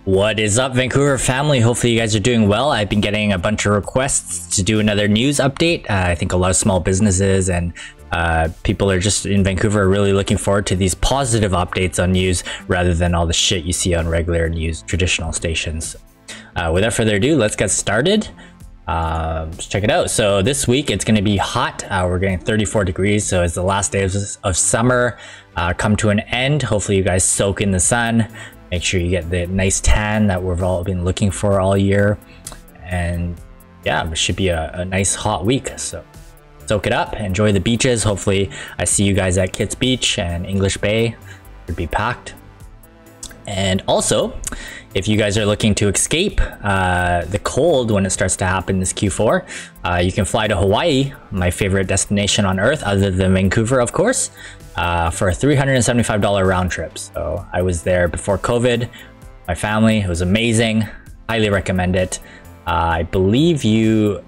What is up, Vancouver family? Hopefully you guys are doing well. I've been getting a bunch of requests to do another news update. I think a lot of small businesses and people are just in Vancouver are really looking forward to these positive updates on news rather than all the shit you see on regular news traditional stations. Without further ado, let's get started. Let's check it out. So this week it's going to be hot. We're getting 34 degrees, so as the last days of summer come to an end, hopefully you guys soak in the sun. Make sure you get the nice tan that we've all been looking for all year. And yeah, it should be a nice hot week. So soak it up, enjoy the beaches. Hopefully I see you guys at Kitts Beach and English Bay. Would be packed. And also, if you guys are looking to escape the cold when it starts to happen this Q4, you can fly to Hawaii, my favorite destination on earth other than Vancouver, of course, for a $375 round trip. So I was there before COVID, my family. It was amazing. Highly recommend it. I believe you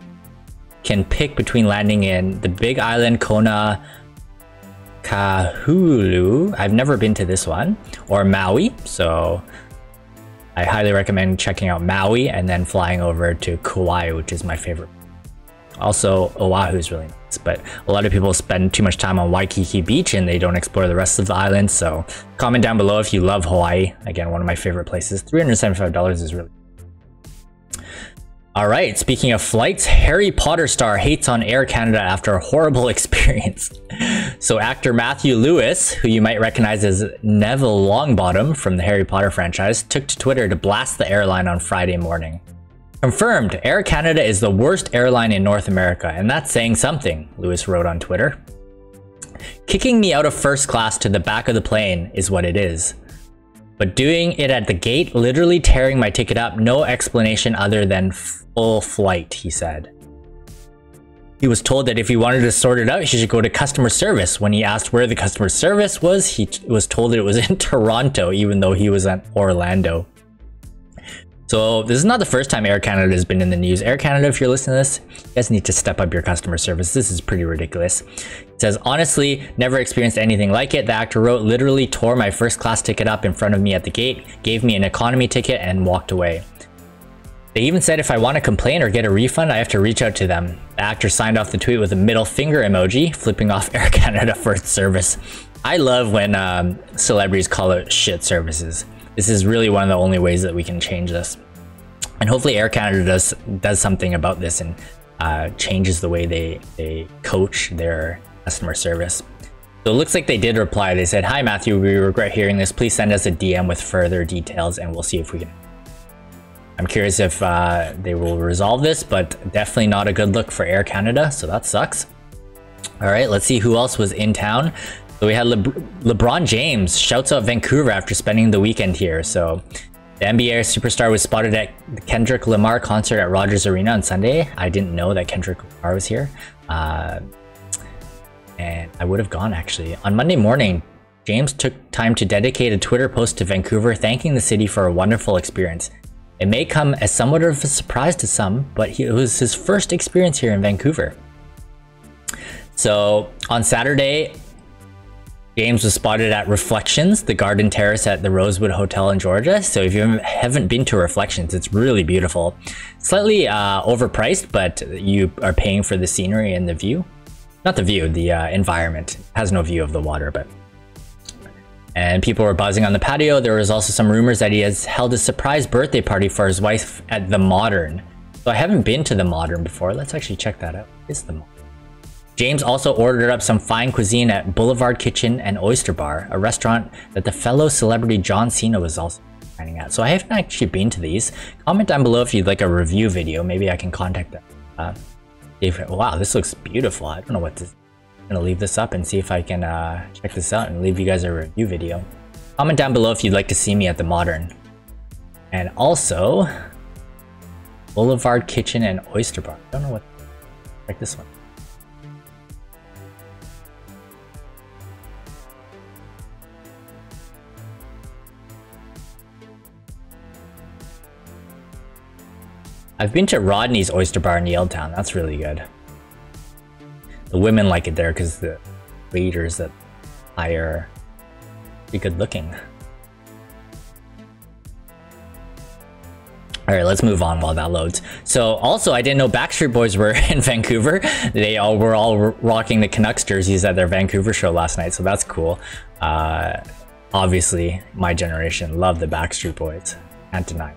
can pick between landing in the Big Island, Kona, Kahulu, I've never been to this one, or Maui. So I highly recommend checking out Maui and then flying over to Kauai, which is my favorite. Also, Oahu is really nice, but a lot of people spend too much time on Waikiki Beach and they don't explore the rest of the island. So comment down below if you love Hawaii. Again, one of my favorite places. $375 is really. All right, speaking of flights, Harry Potter star hates on Air Canada after a horrible experience. So actor Matthew Lewis, who you might recognize as Neville Longbottom from the Harry Potter franchise, took to Twitter to blast the airline on Friday morning. Confirmed, Air Canada is the worst airline in North America, and that's saying something, Lewis wrote on Twitter. Kicking me out of first class to the back of the plane is what it is. But doing it at the gate, literally tearing my ticket up, no explanation other than full flight, he said. He was told that if he wanted to sort it out, he should go to customer service. When he asked where the customer service was, he was told that it was in Toronto, even though he was at Orlando. So this is not the first time Air Canada has been in the news. Air Canada, if you're listening to this, you guys need to step up your customer service. This is pretty ridiculous. It says, honestly, never experienced anything like it. The actor wrote, literally tore my first class ticket up in front of me at the gate, gave me an economy ticket and walked away. They even said if I want to complain or get a refund, I have to reach out to them. The actor signed off the tweet with a middle finger emoji, flipping off Air Canada for its service. I love when celebrities call it shit services. This is really one of the only ways that we can change this. And hopefully Air Canada does something about this and changes the way they coach their customer service. So it looks like they did reply. They said, "Hi Matthew, we regret hearing this. Please send us a DM with further details and we'll see if we can." I'm curious if they will resolve this, but definitely not a good look for Air Canada, so that sucks. All right, let's see who else was in town. So we had LeBron James shouts out Vancouver after spending the weekend here. So the NBA superstar was spotted at the Kendrick Lamar concert at Rogers Arena on Sunday. I didn't know that Kendrick Lamar was here. And I would have gone actually. On Monday morning, James took time to dedicate a Twitter post to Vancouver, thanking the city for a wonderful experience. It may come as somewhat of a surprise to some, but it was his first experience here in Vancouver. So on Saturday, James was spotted at Reflections, the garden terrace at the Rosewood Hotel in Georgia. So if you haven't been to Reflections, it's really beautiful. Slightly overpriced, but you are paying for the scenery and the view. Not the view, the environment. It has no view of the water, but... And people were buzzing on the patio. There was also some rumors that he has held a surprise birthday party for his wife at the Modern. So I haven't been to the Modern before. Let's actually check that out. It's the Modern. James also ordered up some fine cuisine at Boulevard Kitchen and Oyster Bar, a restaurant that the fellow celebrity John Cena was also dining at. So I haven't actually been to these. Comment down below if you'd like a review video. Maybe I can contact them. Wow, this looks beautiful. I don't know what this. I'm gonna leave this up and see if I can check this out and leave you guys a review video. Comment down below if you'd like to see me at the Modern. And also, Boulevard Kitchen and Oyster Bar. I don't know what. Check this one. I've been to Rodney's Oyster Bar in Yaletown. That's really good. The women like it there because the waiters that hire are pretty good looking. All right, let's move on while that loads. So also, I didn't know Backstreet Boys were in Vancouver. They all were rocking the Canucks jerseys at their Vancouver show last night, so that's cool. Obviously, my generation loved the Backstreet Boys. Can't deny.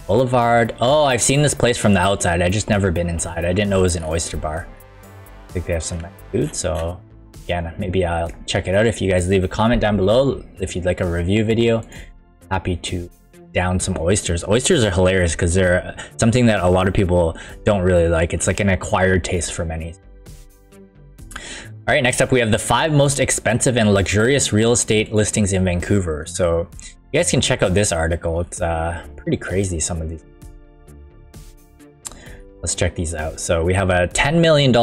Boulevard. Oh, I've seen this place from the outside. I just never been inside. I didn't know it was an oyster bar. I think they have some nice food, so again, maybe I'll check it out. If you guys leave a comment down below if you'd like a review video, happy to down some oysters. Oysters are hilarious because they're something that a lot of people don't really like. It's like an acquired taste for many. All right, next up we have the 5 most expensive and luxurious real estate listings in Vancouver. So you guys can check out this article. It's pretty crazy, some of these. Let's check these out. So we have a $10 million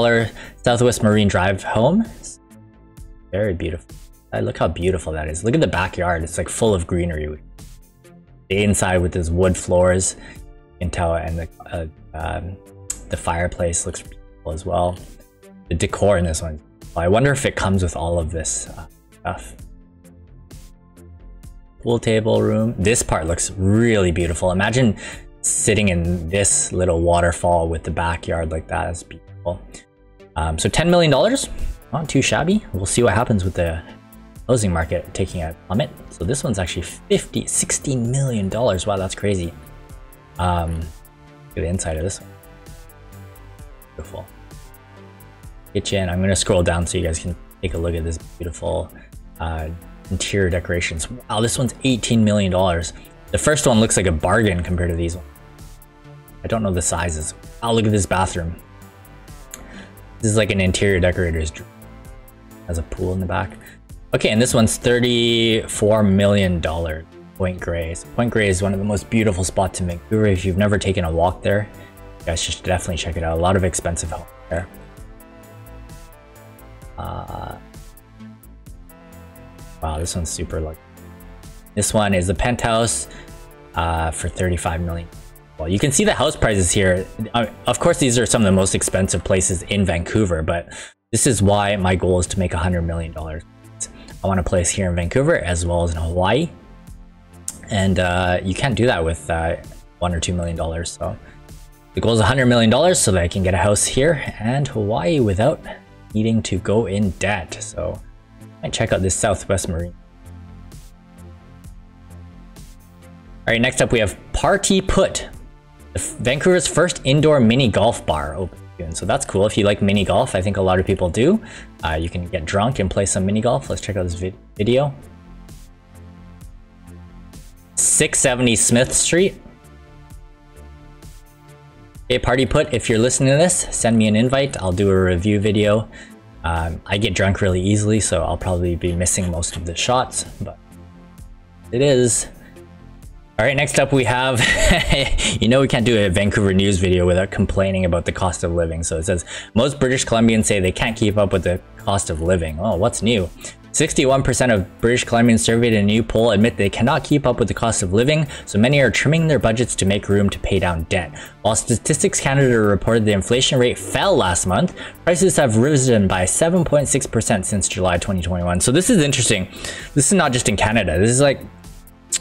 Southwest Marine Drive home. Very beautiful. Look how beautiful that is. Look at the backyard. It's like full of greenery. The inside with those wood floors, you can tell, and the fireplace looks beautiful as well. The decor in this one. I wonder if it comes with all of this stuff. Pool table room. This part looks really beautiful. Imagine sitting in this little waterfall with the backyard like that. That's beautiful. So $10 million, not too shabby. We'll see what happens with the housing market taking a plummet. So this one's actually $60 million. Wow, that's crazy. Look at the inside of this one. Beautiful. Kitchen. I'm gonna scroll down so you guys can take a look at this beautiful interior decorations. Wow, this one's $18 million. The first one looks like a bargain compared to these ones. I don't know the sizes. Oh, look at this bathroom. This is like an interior decorator's dream. Has a pool in the back. Okay, and this one's $34 million. Point Grey. So Point Grey is one of the most beautiful spots in Vancouver. If you've never taken a walk there, you guys should definitely check it out. A lot of expensive homes there. Wow, this one's super lucky. This one is a penthouse for $35 million. Well, you can see the house prices here. Of course, these are some of the most expensive places in Vancouver, but this is why my goal is to make $100 million. I want a place here in Vancouver as well as in Hawaii. And you can't do that with $1 or $2 million. So the goal is $100 million so that I can get a house here and Hawaii without needing to go in debt. So I might check out this Southwest Marine. All right, next up we have PUTT, Vancouver's first indoor mini golf bar open soon. So that's cool. If you like mini golf, I think a lot of people do. You can get drunk and play some mini golf. Let's check out this video. 670 Smith Street. Hey, PUTT, if you're listening to this, send me an invite. I'll do a review video. I get drunk really easily, so I'll probably be missing most of the shots, but it is. All right, next up we have, you know we can't do a Vancouver news video without complaining about the cost of living. So it says, most British Columbians say they can't keep up with the cost of living. Oh, what's new? 61% of British Columbians surveyed in a new poll admit they cannot keep up with the cost of living, so many are trimming their budgets to make room to pay down debt. While Statistics Canada reported the inflation rate fell last month, prices have risen by 7.6% since July 2021. So this is interesting. This is not just in Canada. This is like,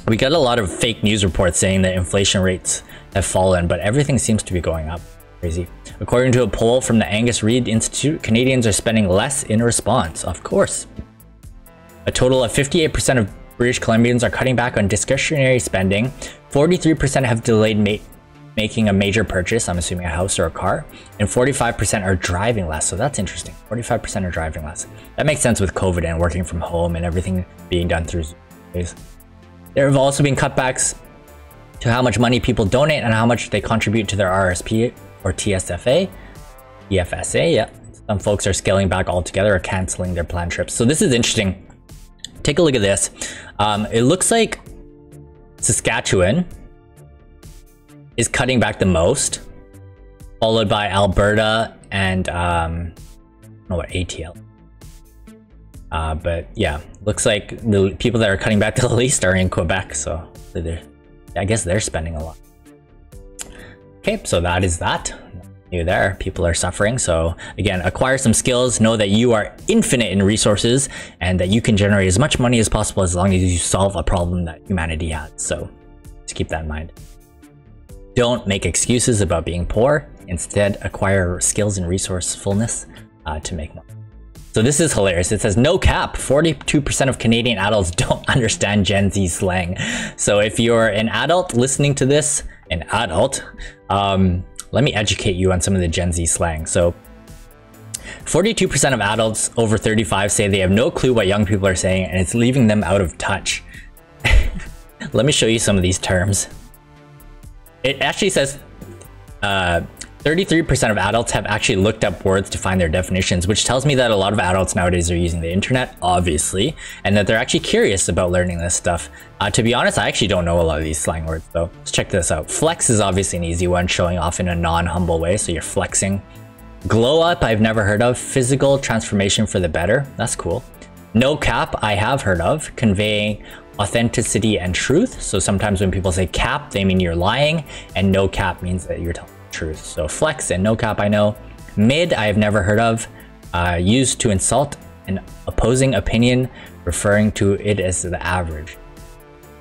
we got a lot of fake news reports saying that inflation rates have fallen, but everything seems to be going up. Crazy. According to a poll from the Angus Reid Institute, Canadians are spending less in response. Of course. A total of 58% of British Columbians are cutting back on discretionary spending. 43% have delayed making a major purchase, I'm assuming a house or a car, and 45% are driving less. So that's interesting. 45% are driving less. That makes sense with COVID and working from home and everything being done through Zoom. There have also been cutbacks to how much money people donate and how much they contribute to their RSP or TSFA, EFSA. Yeah, some folks are scaling back altogether or canceling their planned trips. So this is interesting. Take a look at this. It looks like Saskatchewan is cutting back the most, followed by Alberta and I don't know what ATL. But yeah, looks like the people that are cutting back the least are in Quebec. So I guess they're spending a lot. Okay, so that is that. you there, people are suffering. So again, acquire some skills, know that you are infinite in resources and that you can generate as much money as possible as long as you solve a problem that humanity has. So just keep that in mind. Don't make excuses about being poor. Instead, acquire skills and resourcefulness to make money. So this is hilarious. It says, no cap, 42% of Canadian adults don't understand Gen Z slang. So if you're an adult listening to this, let me educate you on some of the Gen Z slang. So 42% of adults over 35 say they have no clue what young people are saying and it's leaving them out of touch. Let me show you some of these terms. It actually says 33% of adults have actually looked up words to find their definitions, which tells me that a lot of adults nowadays are using the internet, obviously, and that they're actually curious about learning this stuff. To be honest, I actually don't know a lot of these slang words, though. Let's check this out. Flex is obviously an easy one, showing off in a non-humble way, so you're flexing. Glow up, I've never heard of. Physical transformation for the better. That's cool. No cap, I have heard of. Conveying authenticity and truth. So sometimes when people say cap, they mean you're lying, and no cap means that you're telling the truth. So flex and no cap, I know. Mid, I have never heard of. Used to insult an opposing opinion, referring to it as the average.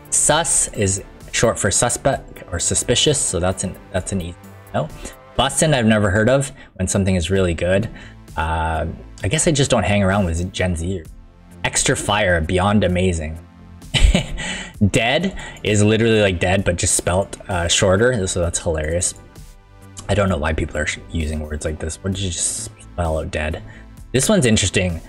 Sus is short for suspect or suspicious, so that's an easy no. Bussin', I've never heard of. When something is really good. I guess I just don't hang around with Gen Z. Extra fire, beyond amazing. Dead is literally like dead, but just spelt shorter, so that's hilarious. I don't know why people are using words like this. What did you just spell out dead? This one's interesting.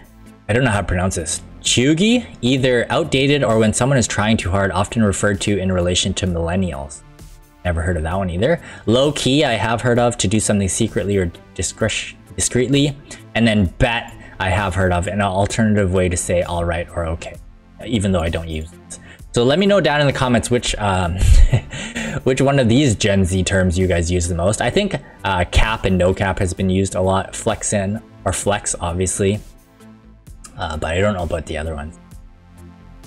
I don't know how to pronounce this. Chugi, either outdated or when someone is trying too hard, often referred to in relation to millennials. Never heard of that one either. Low key, I have heard of, to do something secretly or discreetly. And then bet, I have heard of, an alternative way to say all right or okay, even though I don't use it. So let me know down in the comments which which one of these Gen Z terms you guys use the most. I think cap and no cap has been used a lot. Flex in or flex, obviously, but I don't know about the other ones.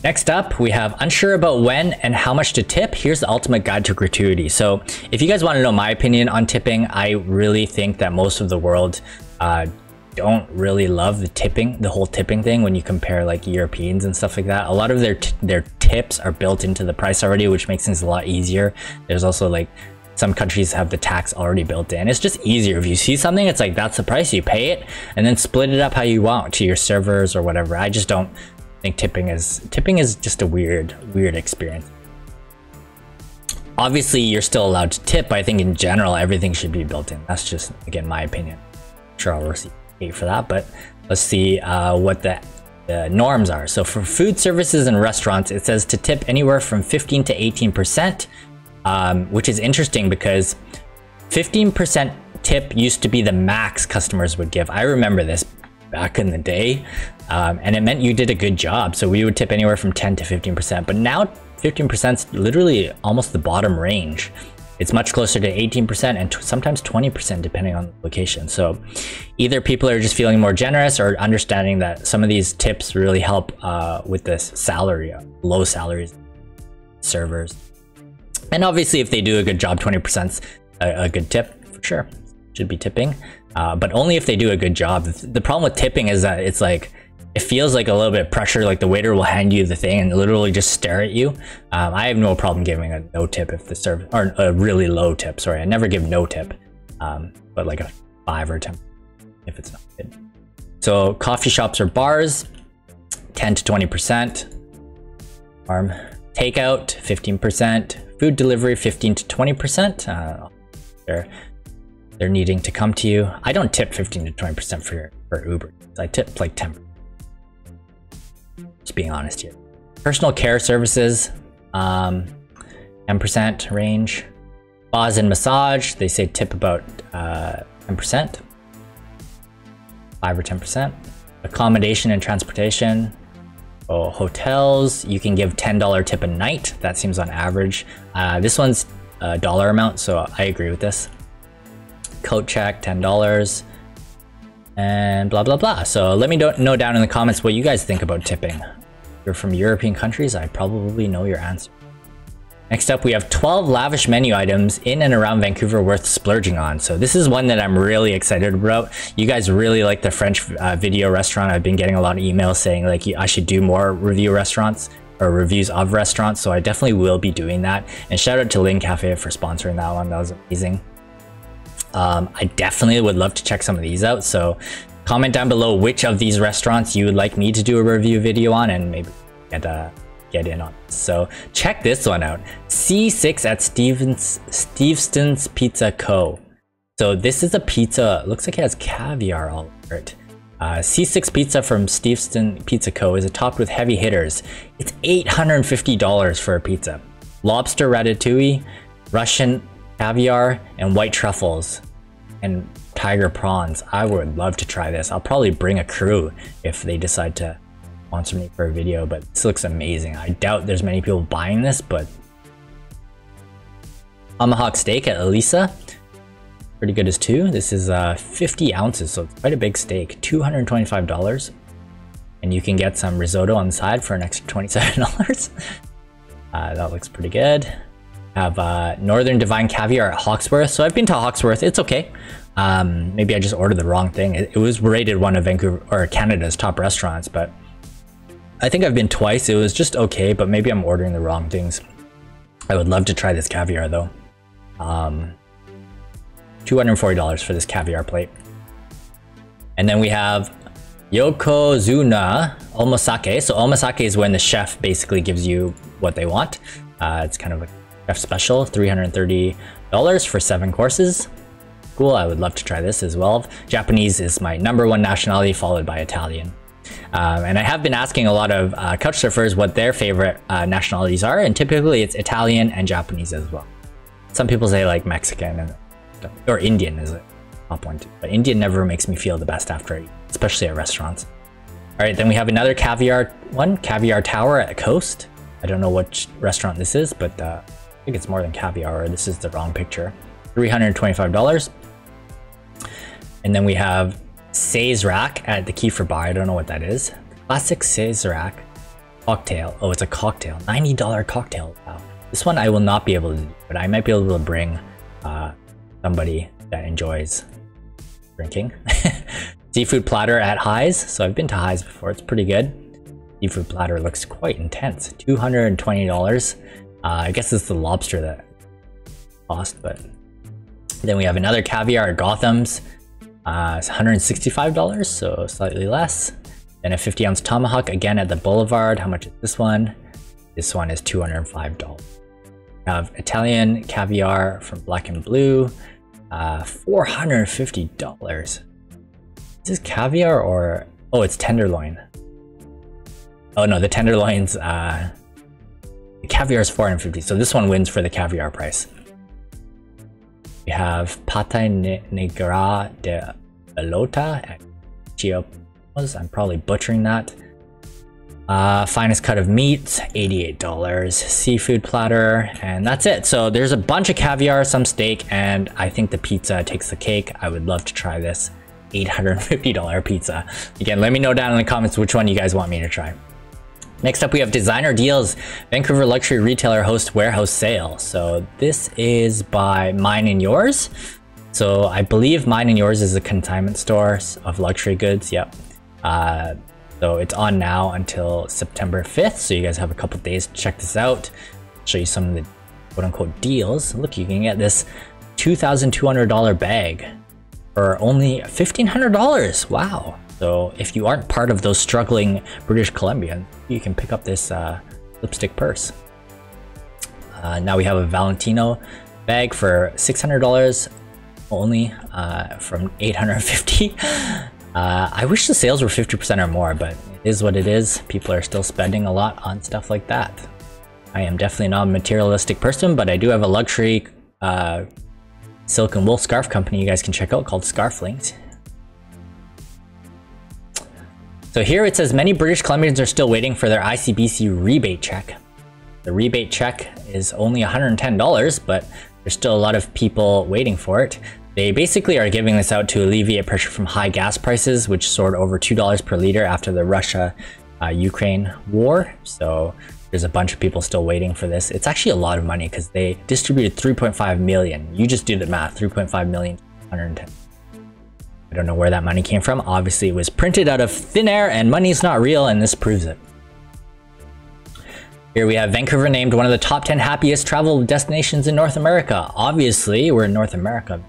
Next up, we have unsure about when and how much to tip. Here's the ultimate guide to gratuity. So if you guys want to know my opinion on tipping, I really think that most of the world don't really love the whole tipping thing when you compare like Europeans and stuff like that. A lot of their tips are built into the price already, which makes things a lot easier. There's also like some countries have the tax already built in. It's just easier. If you see something, it's like that's the price, you pay it and then split it up how you want to your servers or whatever. I just don't think tipping is just a weird experience. Obviously you're still allowed to tip, but I think in general everything should be built in. That's just, again, my opinion. I'm sure I'll receive hate for that, but let's see what the norms are. So for food services and restaurants, it says to tip anywhere from 15 to 18%, which is interesting because 15% tip used to be the max customers would give. I remember this back in the day, and it meant you did a good job. So we would tip anywhere from 10 to 15%, but now 15% is literally almost the bottom range. It's much closer to 18% and sometimes 20% depending on the location. So either people are just feeling more generous or understanding that some of these tips really help with this salary, low salaries, servers. And obviously if they do a good job, 20%'s a good tip for sure. Should be tipping, but only if they do a good job. The problem with tipping is that it's like, it feels like a little bit of pressure, like the waiter will hand you the thing and literally just stare at you. I have no problem giving a no tip if the service, or a really low tip, sorry. I never give no tip, but like a 5 or 10 if it's not good. So coffee shops or bars, 10 to 20%. Takeout, 15%. Food delivery, 15 to 20%. They're needing to come to you. I don't tip 15 to 20% for Uber. I tip like 10%. Just being honest here. Personal care services, 10% range. Spas and massage, they say tip about 10%, 5 or 10%. Accommodation and transportation. Oh, hotels, you can give $10 tip a night. That seems on average. This one's a dollar amount, so I agree with this. Coat check, $10. And blah blah blah. So let me know down in the comments what you guys think about tipping. If you're from European countries, I probably know your answer. Next up, we have 12 lavish menu items in and around Vancouver worth splurging on. So this is one that I'm really excited about. You guys really like the French video restaurant. I've been getting a lot of emails saying like I should do more review restaurants or reviews of restaurants. So I definitely will be doing that. And shout out to Lin Cafe for sponsoring that one. That was amazing. I definitely would love to check some of these out. So comment down below which of these restaurants you would like me to do a review video on, and maybe get in on it. So check this one out. C6 at Steveston's Pizza Co. So this is a pizza, looks like it has caviar all over it. C6 pizza from Steveston Pizza Co. is topped with heavy hitters. It's $850 for a pizza. Lobster ratatouille, Russian caviar, and white truffles, and tiger prawns. I would love to try this. I'll probably bring a crew if they decide to sponsor me for a video, but this looks amazing. I doubt there's many people buying this, but tomahawk steak at Elisa, pretty good as too. This is 50 ounces, so it's quite a big steak, $225, and you can get some risotto on the side for an extra $27. That looks pretty good. Have Northern Divine Caviar at Hawksworth. So I've been to Hawksworth, it's okay. Maybe I just ordered the wrong thing. It was rated one of Vancouver or Canada's top restaurants, but I think I've been twice. It was just okay, but maybe I'm ordering the wrong things. I would love to try this caviar though. $240 for this caviar plate. And then we have Yokozuna Omasake. So omasake is when the chef basically gives you what they want. It's kind of a chef special, $330 for 7 courses. Cool, I would love to try this as well. Japanese is my #1 nationality, followed by Italian. And I have been asking a lot of couch surfers what their favorite nationalities are, and typically it's Italian and Japanese as well. Some people say like Mexican and or Indian is a top one too, but Indian never makes me feel the best after I eat, especially at restaurants. All right, then we have another caviar one, Caviar Tower at Coast. I don't know which restaurant this is, but I think it's more than caviar, or this is the wrong picture. $325. And then we have Sazerac at the Kiefer Bar. I don't know what that is. Classic Sazerac cocktail. Oh, it's a cocktail. $90 cocktail. Wow. This one I will not be able to do, but I might be able to bring somebody that enjoys drinking. Seafood platter at Highs. So I've been to Highs before. It's pretty good. Seafood platter looks quite intense. $220. I guess it's the lobster that cost, but then we have another caviar at Gotham's. It's $165, so slightly less. Then a 50-ounce tomahawk again at the Boulevard. How much is this one? This one is $205. We have Italian caviar from Black and Blue, $450. Is this caviar or oh, it's tenderloin? Oh no, the tenderloins. The caviar is $450, so this one wins for the caviar price. We have Pate Negra de Belota at Chiapas. I'm probably butchering that. Finest cut of meat, $88. Seafood platter, and that's it. So there's a bunch of caviar, some steak, and I think the pizza takes the cake. I would love to try this $850 pizza. Again, let me know down in the comments which one you guys want me to try. Next up, we have Designer Deals, Vancouver luxury retailer host warehouse sale. So this is by Mine and Yours. So I believe Mine and Yours is a consignment store of luxury goods. Yep. So it's on now until September 5th. So you guys have a couple days to check this out. I'll show you some of the quote unquote deals. Look, you can get this $2,200 bag for only $1,500. Wow. So if you aren't part of those struggling British Columbians, you can pick up this lipstick purse. Now we have a Valentino bag for $600 only from $850. I wish the sales were 50% or more, but it is what it is. People are still spending a lot on stuff like that. I am definitely not a materialistic person, but I do have a luxury silk and wool scarf company you guys can check out called Scarflings. So here it says many British Columbians are still waiting for their ICBC rebate check. The rebate check is only $110, but there's still a lot of people waiting for it. They basically are giving this out to alleviate pressure from high gas prices, which soared over $2 per liter after the Russia-Ukraine war. So There's a bunch of people still waiting for this. It's actually a lot of money because they distributed 3.5 million. You just do the math, 3.5 million, 110. I don't know where that money came from. Obviously, it was printed out of thin air and money's not real, and this proves it. Here we have Vancouver named one of the top 10 happiest travel destinations in North America. Obviously, we're in North America,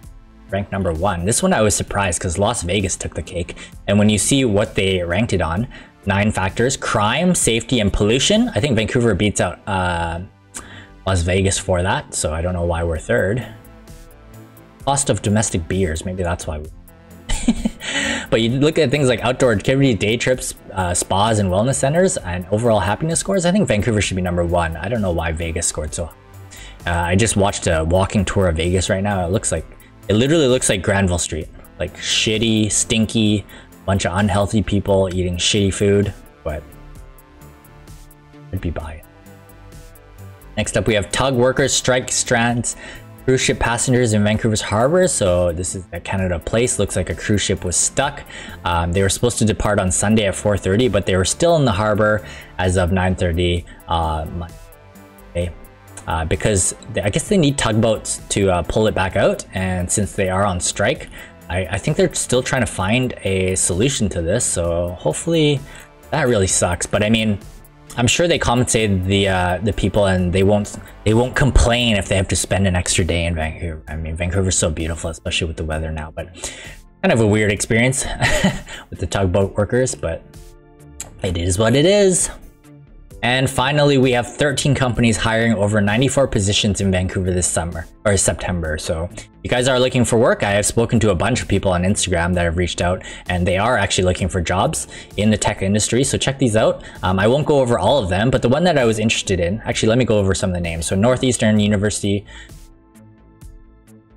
ranked number 1. This one I was surprised because Las Vegas took the cake. And when you see what they ranked it on, 9 factors: crime, safety, and pollution. I think Vancouver beats out Las Vegas for that, so I don't know why we're 3rd. Cost of domestic beers, maybe that's why we... But you look at things like outdoor activity, day trips, spas, and wellness centers, and overall happiness scores. I think Vancouver should be number 1. I don't know why Vegas scored so high. I just watched a walking tour of Vegas right now. It literally looks like Granville Street, like shitty, stinky, bunch of unhealthy people eating shitty food, but I'd be by it. Next up, we have tug workers strike strands cruise ship passengers in Vancouver's harbour. So this is at Canada Place. Looks like a cruise ship was stuck. They were supposed to depart on Sunday at 4:30, but they were still in the harbour as of 9:30 Monday. Because I guess they need tugboats to pull it back out, and since they are on strike, I think they're still trying to find a solution to this. So hopefully that really sucks. But I mean, I'm sure they compensated the people, and they won't complain if they have to spend an extra day in Vancouver. I mean, Vancouver's so beautiful, especially with the weather now, but kind of a weird experience with the tugboat workers, but it is what it is. And finally, we have 13 companies hiring over 94 positions in Vancouver this summer or September. So if you guys are looking for work, I have spoken to a bunch of people on Instagram that have reached out, and they are actually looking for jobs in the tech industry. So check these out. I won't go over all of them, but the one that I was interested in, actually, let me go over some of the names. So Northeastern University,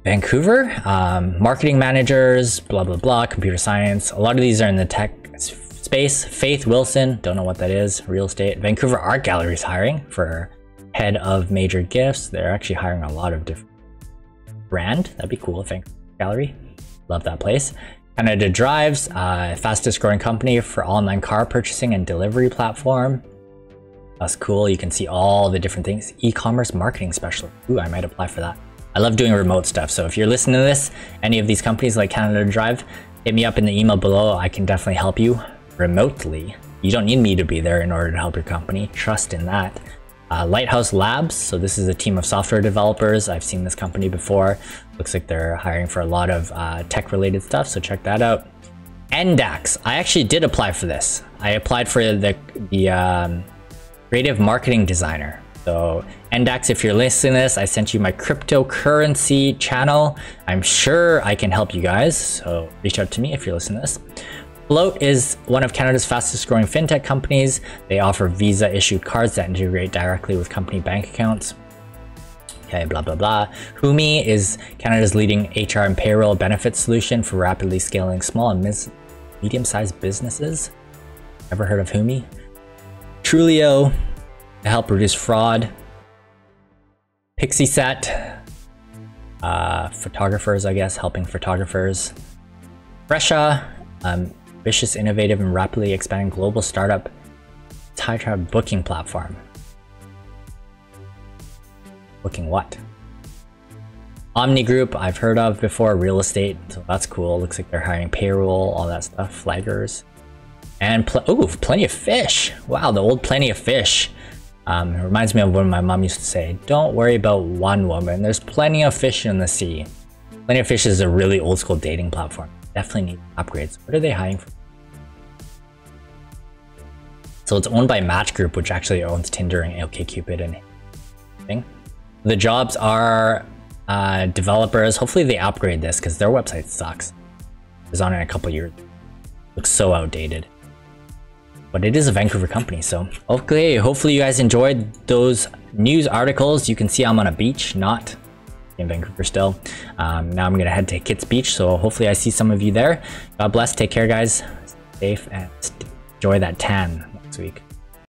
Vancouver, marketing managers, blah, blah, blah, computer science. A lot of these are in the tech space. Faith Wilson, don't know what that is. Real estate. Vancouver Art Gallery is hiring for head of major gifts. They're actually hiring a lot of different brand. That'd be cool. Vancouver Gallery, love that place. Canada Drives, fastest growing company for online car purchasing and delivery platform. That's cool. You can see all the different things. E-commerce marketing specialist. Ooh, I might apply for that. I love doing remote stuff. So if you're listening to this, any of these companies like Canada Drive, hit me up in the email below. I can definitely help you remotely. You don't need me to be there in order to help your company. Trust in that. Lighthouse Labs. So this is a team of software developers. I've seen this company before. Looks like they're hiring for a lot of tech related stuff. So check that out. NDAX. I actually did apply for this. I applied for the creative marketing designer. So NDAX, if you're listening to this, I sent you my cryptocurrency channel. I'm sure I can help you guys. So reach out to me if you're listening to this. Float is one of Canada's fastest growing fintech companies. They offer Visa issued cards that integrate directly with company bank accounts. Okay, blah, blah, blah. Humi is Canada's leading HR and payroll benefit solution for rapidly scaling small and medium-sized businesses. Ever heard of Humi? Trulio to help reduce fraud. Pixie Set, photographers, I guess, helping photographers. Fresha, ambitious, innovative, and rapidly expanding global startup Thai booking platform. Booking what? Omni Group, I've heard of before, real estate, so that's cool. Looks like they're hiring payroll, all that stuff, flaggers. And Plenty of Fish. Wow, the old Plenty of Fish. It reminds me of when my mom used to say, don't worry about one woman, there's plenty of fish in the sea. Plenty of Fish is a really old school dating platform. Definitely need upgrades. What are they hiring for? So it's owned by Match Group, which actually owns Tinder and OkCupid and thing. The jobs are developers. Hopefully they upgrade this because their website sucks. It was on in a couple years. Looks so outdated. But it is a Vancouver company, so okay. Hopefully you guys enjoyed those news articles. You can see I'm on a beach, not in Vancouver still. Now I'm gonna head to Kitts Beach, so hopefully I see some of you there. God bless. Take care, guys. Stay safe and enjoy that tan next week.